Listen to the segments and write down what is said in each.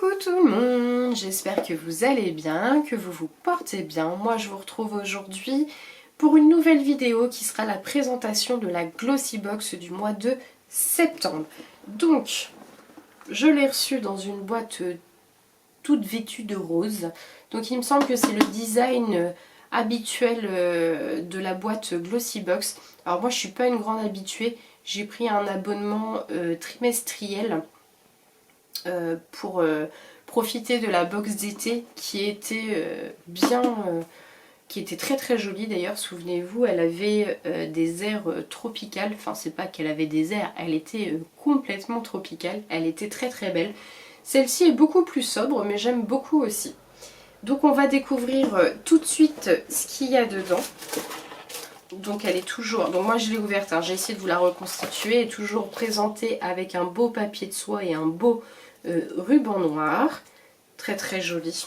Coucou tout le monde, j'espère que vous allez bien, que vous vous portez bien. Moi je vous retrouve aujourd'hui pour une nouvelle vidéo qui sera la présentation de la Glossy Box du mois de septembre. Donc je l'ai reçue dans une boîte toute vêtue de rose. Donc il me semble que c'est le design habituel de la boîte Glossy Box. Alors moi je suis pas une grande habituée, j'ai pris un abonnement trimestriel pour profiter de la box d'été qui était qui était très très jolie d'ailleurs. Souvenez-vous, elle avait des airs tropicales, enfin c'est pas qu'elle avait des airs, elle était complètement tropicale, elle était très très belle. Celle-ci est beaucoup plus sobre mais j'aime beaucoup aussi. Donc on va découvrir tout de suite ce qu'il y a dedans. Donc elle est toujours, donc moi je l'ai ouverte, hein, j'ai essayé de vous la reconstituer, elle est toujours présentée avec un beau papier de soie et un beau ruban noir, très très joli,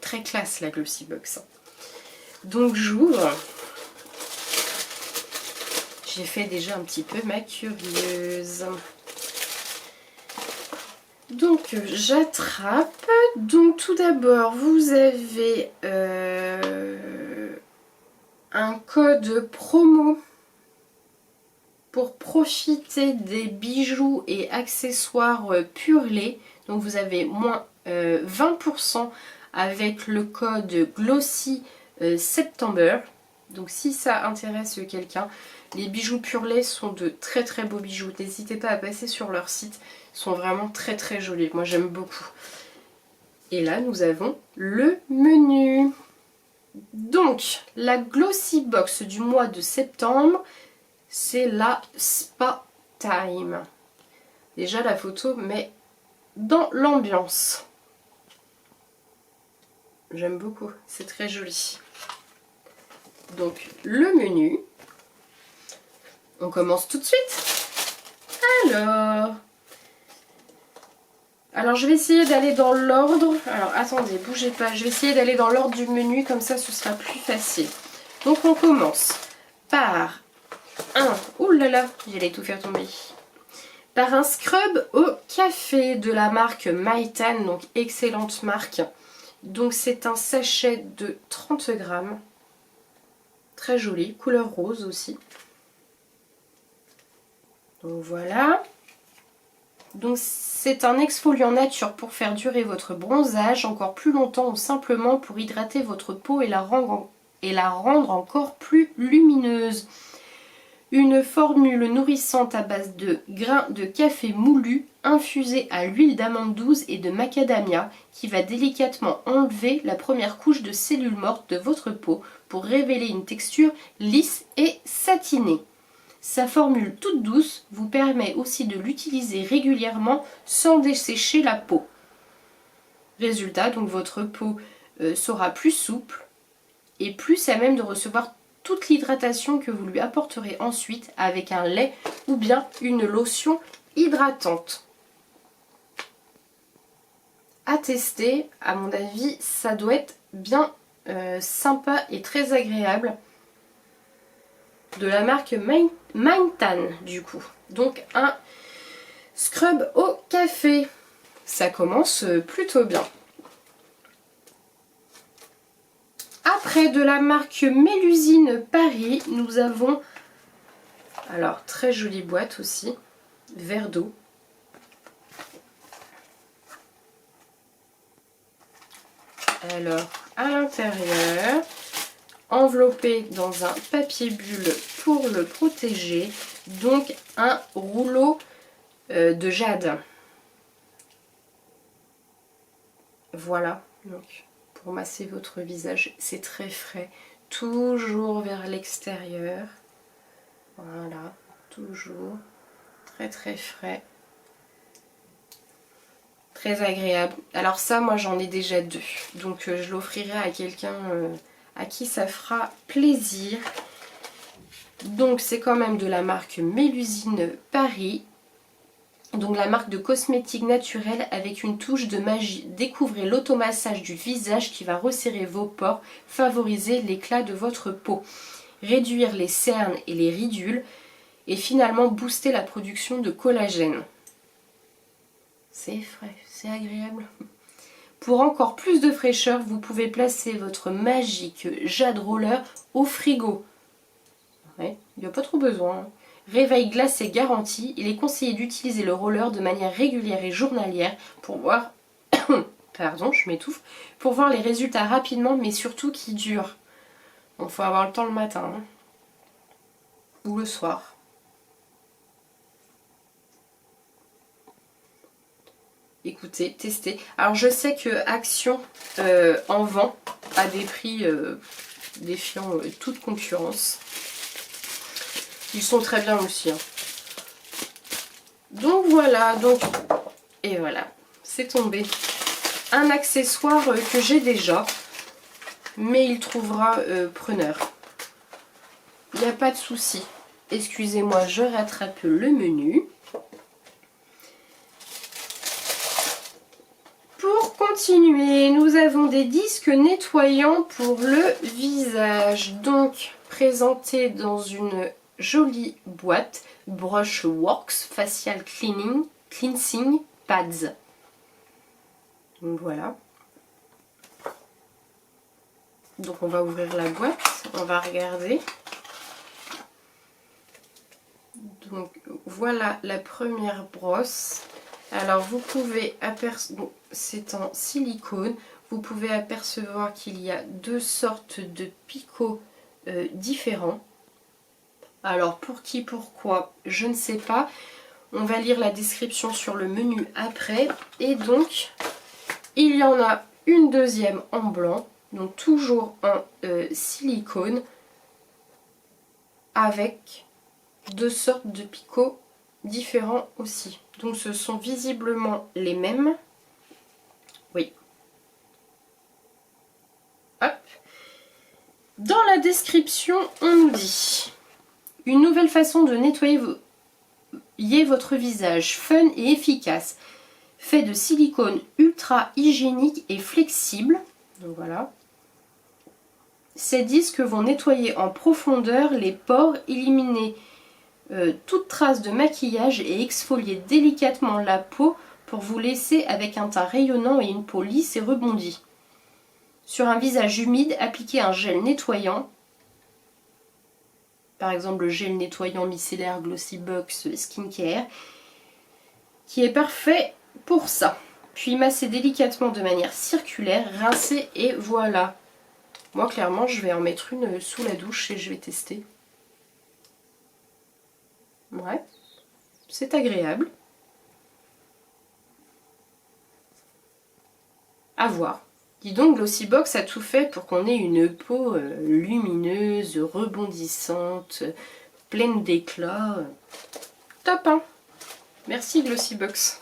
très classe la Glossy Box. Donc j'ouvre, j'ai fait déjà un petit peu ma curieuse. Donc j'attrape, donc tout d'abord vous avez un code promo pour profiter des bijoux et accessoires Purlait. Donc vous avez moins 20% avec le code Glossy September. Donc si ça intéresse quelqu'un, les bijoux Purlait sont de très très beaux bijoux. N'hésitez pas à passer sur leur site, ils sont vraiment très très jolis. Moi j'aime beaucoup. Et là nous avons le menu. Donc la Glossy Box du mois de septembre, c'est la Spa Time. Déjà la photo met dans l'ambiance. J'aime beaucoup, c'est très joli. Donc le menu. On commence tout de suite. Alors je vais essayer d'aller dans l'ordre. Alors attendez, bougez pas. Je vais essayer d'aller dans l'ordre du menu, comme ça ce sera plus facile. Donc on commence par ouh là là, j'allais tout faire tomber. Par un scrub au café de la marque Mytan, donc excellente marque. Donc c'est un sachet de 30 grammes. Très joli, couleur rose aussi. Donc voilà. Donc c'est un exfoliant nature pour faire durer votre bronzage encore plus longtemps ou simplement pour hydrater votre peau et la rendre encore plus lumineuse. Une formule nourrissante à base de grains de café moulu infusés à l'huile d'amande douce et de macadamia qui va délicatement enlever la première couche de cellules mortes de votre peau pour révéler une texture lisse et satinée. Sa formule toute douce vous permet aussi de l'utiliser régulièrement sans dessécher la peau. Résultat, donc votre peau sera plus souple et plus à même de recevoir toute l'hydratation que vous lui apporterez ensuite avec un lait ou bien une lotion hydratante. À tester, à mon avis, ça doit être bien sympa et très agréable. De la marque Mytan du coup. Donc un scrub au café. Ça commence plutôt bien. Après, de la marque Mélusine Paris, nous avons, alors très jolie boîte aussi, verre d'eau. Alors à l'intérieur, enveloppé dans un papier bulle pour le protéger, donc un rouleau de jade. Voilà, donc pour masser votre visage, c'est très frais, toujours vers l'extérieur. Voilà, toujours très très frais, très agréable. Alors ça, moi j'en ai déjà deux, donc je l'offrirai à quelqu'un à qui ça fera plaisir. Donc c'est quand même de la marque Mélusine Paris. Donc la marque de cosmétiques naturels avec une touche de magie. Découvrez l'automassage du visage qui va resserrer vos pores, favoriser l'éclat de votre peau, réduire les cernes et les ridules, et finalement booster la production de collagène. C'est frais, c'est agréable. Pour encore plus de fraîcheur, vous pouvez placer votre magique Jade Roller au frigo. Ouais, il n'y a pas trop besoin. Hein. Réveil glacé garanti, il est conseillé d'utiliser le roller de manière régulière et journalière pour voir... Pardon, je m'étouffe. Pour voir les résultats rapidement, mais surtout qui durent. Donc il faut avoir le temps le matin. Hein. Ou le soir. Écoutez, testez. Alors je sais que Action en vend à des prix défiant toute concurrence. Ils sont très bien aussi. Hein. Donc voilà, et voilà, c'est tombé. Un accessoire que j'ai déjà, mais il trouvera preneur. Il n'y a pas de souci. Excusez-moi, je rattrape le menu. Pour continuer, nous avons des disques nettoyants pour le visage. Donc, présentés dans une jolie boîte. Brushworks Facial Cleansing Pads. Donc voilà. Donc on va ouvrir la boîte, on va regarder. Donc voilà la première brosse. Alors vous pouvez apercevoir, c'est en silicone, vous pouvez apercevoir qu'il y a deux sortes de picots différents. Alors pour qui, pourquoi, je ne sais pas. On va lire la description sur le menu après. Et donc il y en a une deuxième en blanc, donc toujours en silicone, avec deux sortes de picots différents aussi. Donc ce sont visiblement les mêmes. Oui. Hop. Dans la description, on nous dit une nouvelle façon de nettoyer votre visage, fun et efficace, fait de silicone ultra hygiénique et flexible. Donc voilà. Ces disques vont nettoyer en profondeur les pores, éliminer toute trace de maquillage et exfolier délicatement la peau pour vous laisser avec un teint rayonnant et une peau lisse et rebondie. Sur un visage humide, appliquez un gel nettoyant, par exemple le gel nettoyant micellaire Glossybox Skincare, qui est parfait pour ça. Puis massez délicatement de manière circulaire, rincez et voilà. Moi clairement je vais en mettre une sous la douche et je vais tester. Ouais, c'est agréable. À voir. Dis donc, Glossybox a tout fait pour qu'on ait une peau lumineuse, rebondissante, pleine d'éclat. Top, hein? Merci Glossybox.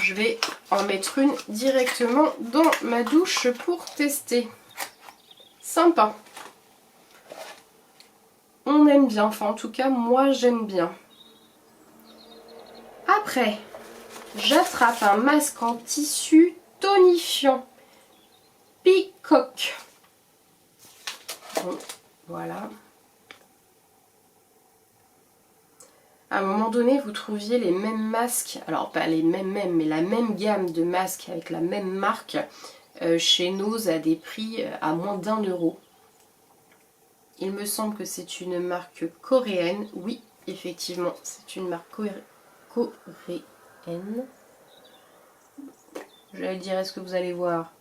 Je vais en mettre une directement dans ma douche pour tester. Sympa. On aime bien, enfin en tout cas moi j'aime bien. Après, j'attrape un masque en tissu tonifiant. Peacock. Bon, voilà. À un moment donné, vous trouviez les mêmes masques, alors pas les mêmes, mais la même gamme de masques avec la même marque chez Nose à des prix à moins d'1 €. Il me semble que c'est une marque coréenne. Oui, effectivement, c'est une marque coréenne. J'allais dire, est-ce que vous allez voir?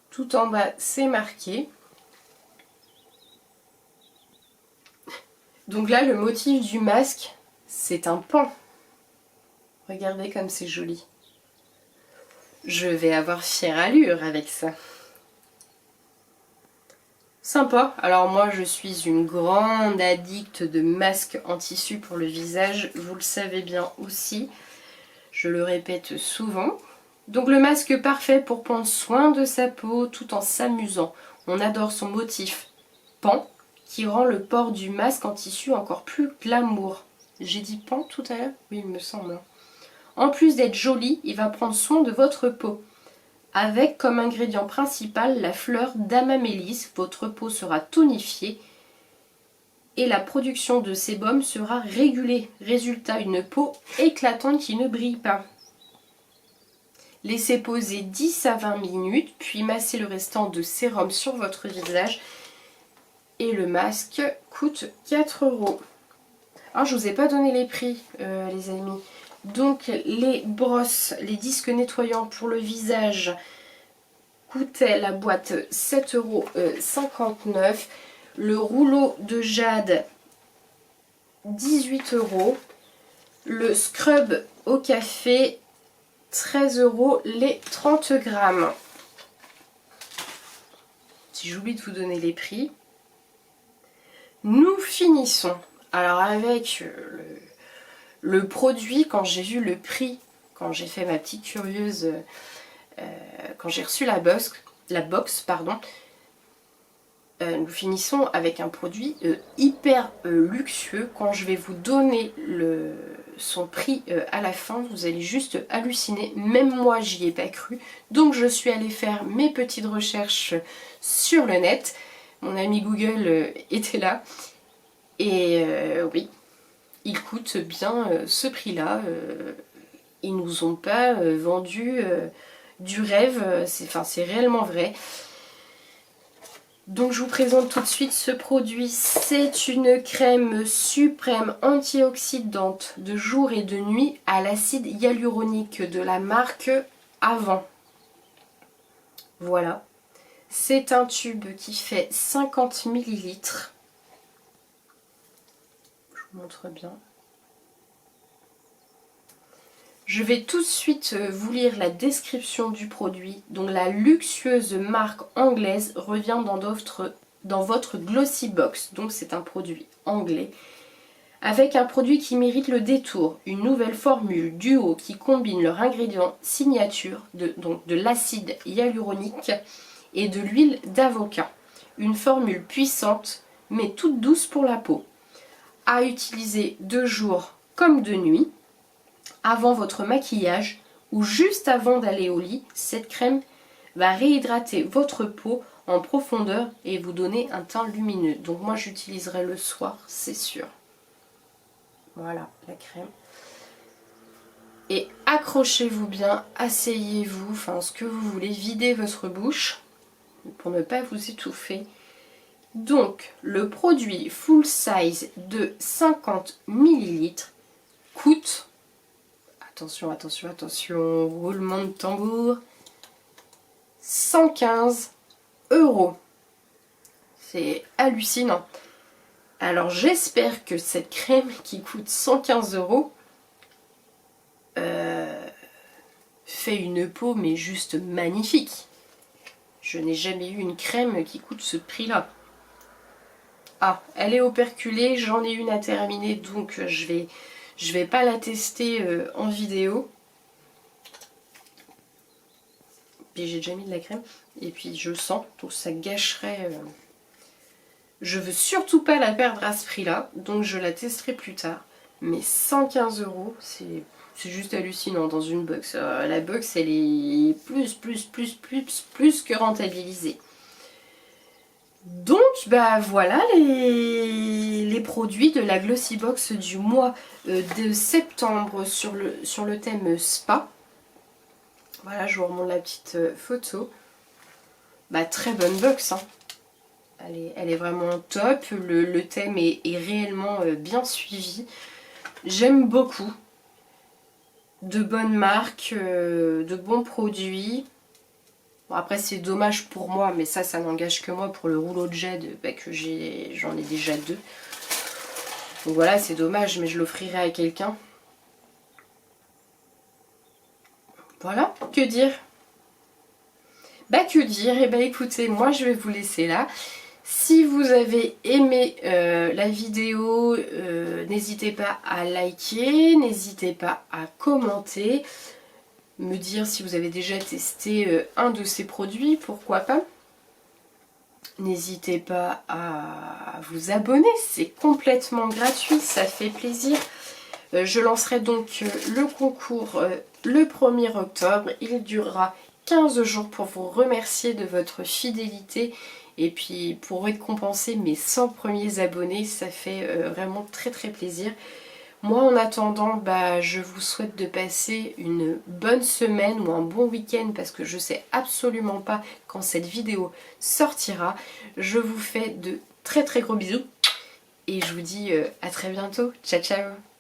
Tout en bas, c'est marqué. Donc là, le motif du masque, c'est un pan. Regardez comme c'est joli. Je vais avoir fière allure avec ça. Sympa. Alors moi, je suis une grande addicte de masques en tissu pour le visage. Vous le savez bien aussi. Je le répète souvent. Donc le masque parfait pour prendre soin de sa peau tout en s'amusant. On adore son motif pan qui rend le port du masque en tissu encore plus glamour. J'ai dit pan tout à l'heure? Oui, il me semble. En plus d'être joli, il va prendre soin de votre peau. Avec comme ingrédient principal la fleur d'Amamélis, votre peau sera tonifiée et la production de sébum sera régulée. Résultat, une peau éclatante qui ne brille pas. Laissez poser 10 à 20 minutes, puis massez le restant de sérum sur votre visage. Et le masque coûte 4 €. Alors, je ne vous ai pas donné les prix, les amis. Donc, les brosses, les disques nettoyants pour le visage coûtaient la boîte 7,59 €. Le rouleau de jade, 18 €. Le scrub au café, 13 € les 30 grammes. Si j'oublie de vous donner les prix. Nous finissons alors avec le produit. Quand j'ai vu le prix, quand j'ai fait ma petite curieuse, quand j'ai reçu la box, nous finissons avec un produit hyper luxueux. Quand je vais vous donner son prix à la fin, vous allez juste halluciner. Même moi, j'y ai pas cru. Donc je suis allée faire mes petites recherches sur le net. Mon ami Google était là. Et oui, il coûte bien ce prix-là. Ils nous ont pas vendu du rêve. C'est réellement vrai. Donc je vous présente tout de suite ce produit. C'est une crème suprême antioxydante de jour et de nuit à l'acide hyaluronique de la marque Avant. Voilà. C'est un tube qui fait 50 ml. Je vous montre bien. Je vais tout de suite vous lire la description du produit. Donc la luxueuse marque anglaise revient dans votre Glossy Box. Donc c'est un produit anglais. Avec un produit qui mérite le détour. Une nouvelle formule duo qui combine leur ingrédient signature, de l'acide hyaluronique et de l'huile d'avocat. Une formule puissante mais toute douce pour la peau. À utiliser de jour comme de nuit. Avant votre maquillage ou juste avant d'aller au lit, cette crème va réhydrater votre peau en profondeur et vous donner un teint lumineux. Donc moi j'utiliserai le soir, c'est sûr. Voilà la crème. Et accrochez-vous bien, asseyez-vous, enfin ce que vous voulez, videz votre bouche pour ne pas vous étouffer. Donc le produit full size de 50 ml coûte... Attention, attention, attention, roulement de tambour. 115 €. C'est hallucinant. Alors j'espère que cette crème qui coûte 115 € fait une peau mais juste magnifique. Je n'ai jamais eu une crème qui coûte ce prix-là. Ah, elle est operculée, j'en ai une à terminer, donc je vais pas la tester en vidéo. Puis j'ai déjà mis de la crème. Et puis je sens, donc ça gâcherait. Je veux surtout pas la perdre à ce prix-là. Donc je la testerai plus tard. Mais 115 €, c'est juste hallucinant dans une box. La box, elle est plus que rentabilisée. Donc bah voilà les produits de la Glossy Box du mois de septembre sur le thème spa. Voilà, je vous remonte la petite photo. Bah très bonne box, hein. Elle est vraiment top. Le thème est réellement bien suivi. J'aime beaucoup. De bonnes marques, de bons produits. Bon, après c'est dommage pour moi, mais ça n'engage que moi pour le rouleau de jade que j'en ai déjà 2. Donc voilà, c'est dommage, mais je l'offrirai à quelqu'un. Voilà, que dire? Bah que dire? Et bah écoutez, moi je vais vous laisser là. Si vous avez aimé la vidéo, n'hésitez pas à liker, n'hésitez pas à commenter. Me dire si vous avez déjà testé un de ces produits, pourquoi pas. N'hésitez pas à vous abonner, c'est complètement gratuit, ça fait plaisir. Je lancerai donc le concours le 1er octobre, il durera 15 jours pour vous remercier de votre fidélité Et puis pour récompenser mes 100 premiers abonnés, ça fait vraiment très très plaisir. Moi en attendant, je vous souhaite de passer une bonne semaine ou un bon week-end parce que je sais absolument pas quand cette vidéo sortira. Je vous fais de très très gros bisous et je vous dis à très bientôt. Ciao ciao.